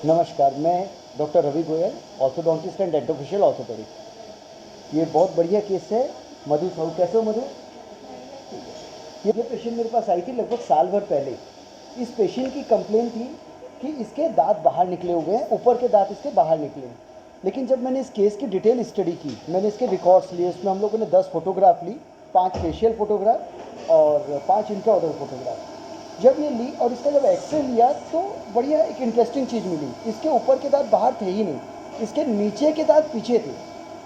नमस्कार, मैं doctor Ravi Goyal, orthodontist and dentofacial orthopaedic. ये बहुत बढ़िया केस है। मधु साहू, कैसे हो मधु? ये पेशेंट मेरे पास आई थी लगभग साल भर पहले। इस पेशेंट की कंप्लेंट थी कि इसके दांत बाहर निकले हुए हैं, ऊपर के दांत इसके बाहर निकले हैं। लेकिन जब मैंने इस केस की डिटेल स्टडी की, मैंने इसके रिकॉर्ड्स लिए। इसमें हम लोगों ने 10 फोटोग्राफ ली, 5 फेशियल फोटोग्राफ और 5 इंट्राऑडल फोटोग्राफ। जब ये ली और इसका जब एक्सरे लिया तो बढ़िया एक इंटरेस्टिंग चीज़ मिली। इसके ऊपर के दांत बाहर थे ही नहीं, इसके नीचे के दांत पीछे थे।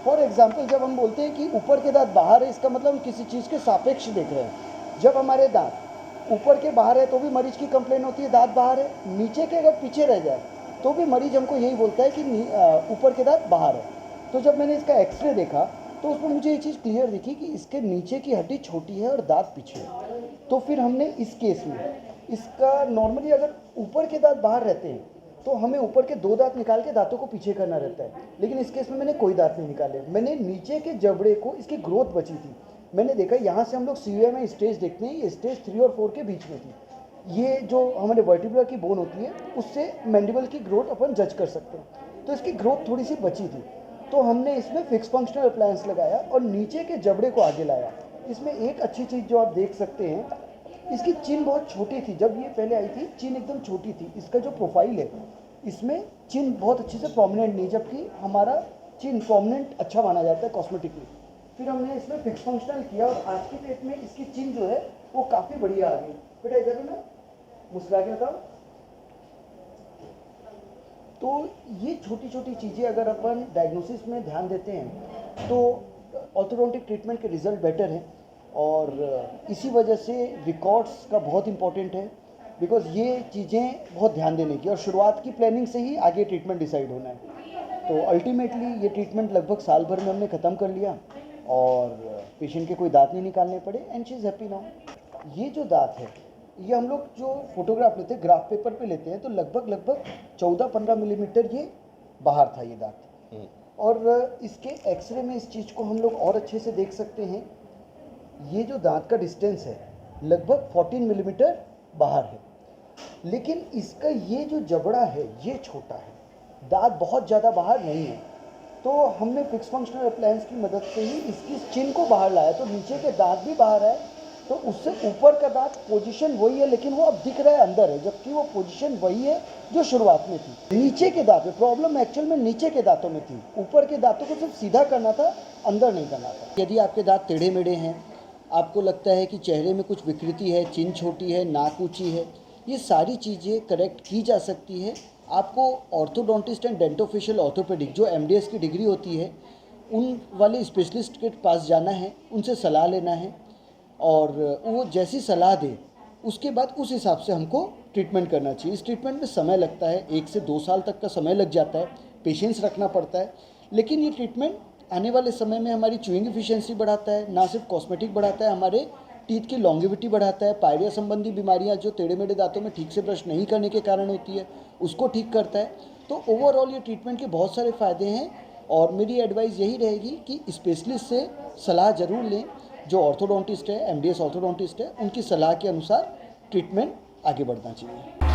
फॉर एग्जांपल, जब हम बोलते हैं कि ऊपर के दांत बाहर है, इसका मतलब हम किसी चीज़ के सापेक्ष देख रहे हैं। जब हमारे दांत ऊपर के बाहर है तो भी मरीज की कंप्लेन होती है दांत बाहर है, नीचे के अगर पीछे रह जाए तो भी मरीज हमको यही बोलता है कि ऊपर के दांत बाहर है। तो जब मैंने इसका एक्सरे देखा तो उसमें मुझे ये चीज़ क्लियर दिखी कि इसके नीचे की हड्डी छोटी है और दांत पीछे है। तो फिर हमने इस केस में इसका नॉर्मली अगर ऊपर के दांत बाहर रहते हैं तो हमें ऊपर के 2 दांत निकाल के दांतों को पीछे करना रहता है, लेकिन इस केस में मैंने कोई दांत नहीं निकाले। मैंने नीचे के जबड़े को, इसकी ग्रोथ बची थी, मैंने देखा यहाँ से हम लोग सीयूए में स्टेज देखते हैं, ये स्टेज 3 और 4 के बीच में थी। ये जो हमारे वर्टिब्रा की बोन होती है उससे मैंडिबल की ग्रोथ अपन जज कर सकते हैं। तो इसकी ग्रोथ थोड़ी सी बची थी, तो हमने इसमें फिक्स फंक्शनल अप्लायंस लगाया और नीचे के जबड़े को आगे लाया। इसमें एक अच्छी चीज़ जो आप देख सकते हैं, इसकी चिन बहुत छोटी थी। जब ये पहले आई थी चिन एकदम छोटी थी। इसका जो प्रोफाइल है इसमें चिन बहुत अच्छे से प्रोमिनेंट नहीं, जबकि हमारा चिन प्रोमिनेंट अच्छा माना जाता है कॉस्मेटिकली। फिर हमने इसमें फिक्स फंक्शनल किया और आज की डेट में इसकी चिन जो है वो काफ़ी बढ़िया आ गई। बेटा इधर ना मुस्कुरा के बताओ। तो ये छोटी छोटी चीज़ें अगर अपन डायग्नोसिस में ध्यान देते हैं तो ऑर्थोडोंटिक ट्रीटमेंट के रिजल्ट बेटर हैं। और इसी वजह से रिकॉर्ड्स का बहुत इंपॉर्टेंट है, बिकॉज ये चीज़ें बहुत ध्यान देने की, और शुरुआत की प्लानिंग से ही आगे ट्रीटमेंट डिसाइड होना है। तो अल्टीमेटली ये ट्रीटमेंट लगभग साल भर में हमने ख़त्म कर लिया और पेशेंट के कोई दांत नहीं निकालने पड़े and she is happy now. ये जो दांत है ये हम लोग जो फोटोग्राफ लेते हैं ग्राफ पेपर पे लेते हैं तो लगभग 14-15 मिलीमीटर ये बाहर था ये दांत। और इसके एक्सरे में इस चीज़ को हम लोग और अच्छे से देख सकते हैं। ये जो दांत का डिस्टेंस है लगभग 14 मिलीमीटर बाहर है, लेकिन इसका ये जो जबड़ा है ये छोटा है, दांत बहुत ज़्यादा बाहर नहीं है। तो हमने फिक्स फंक्शनल अप्लायंस की मदद से ही इसकी चिन को बाहर लाया, तो नीचे के दांत भी बाहर आए। तो उससे ऊपर का दांत पोजीशन वही है, लेकिन वो अब दिख रहा है अंदर है, जबकि वो पोजीशन वही है जो शुरुआत में थी। नीचे के दांत में प्रॉब्लम एक्चुअल में नीचे के दांतों में थी, ऊपर के दांतों को सिर्फ सीधा करना था, अंदर नहीं करना था। यदि आपके दांत टेढ़े मेढ़े हैं, आपको लगता है कि चेहरे में कुछ विकृति है, चिन छोटी है, नाक ऊँची है, ये सारी चीज़ें करेक्ट की जा सकती है। आपको ऑर्थोडोंटिस्ट एंड डेंटोफेशियल ऑर्थोपेडिक जो एमडीएस की डिग्री होती है उन वाले स्पेशलिस्ट के पास जाना है, उनसे सलाह लेना है, और वो जैसी सलाह दे उसके बाद उस हिसाब से हमको ट्रीटमेंट करना चाहिए। इस ट्रीटमेंट में समय लगता है, 1 से 2 साल तक का समय लग जाता है, पेशेंस रखना पड़ता है, लेकिन ये ट्रीटमेंट आने वाले समय में हमारी च्यूइंग एफिशिएंसी बढ़ाता है, ना सिर्फ कॉस्मेटिक बढ़ाता है, हमारे टीथ की लॉन्गेविटी बढ़ाता है, पायरिया संबंधी बीमारियां जो टेढ़े मेढ़े दांतों में ठीक से ब्रश नहीं करने के कारण होती है उसको ठीक करता है। तो ओवरऑल ये ट्रीटमेंट के बहुत सारे फ़ायदे हैं, और मेरी एडवाइस यही रहेगी कि स्पेशलिस्ट से सलाह ज़रूर लें। जो ऑर्थोडोंटिस्ट है, एमडीएस ऑर्थोडोंटिस्ट है, उनकी सलाह के अनुसार ट्रीटमेंट आगे बढ़ना चाहिए।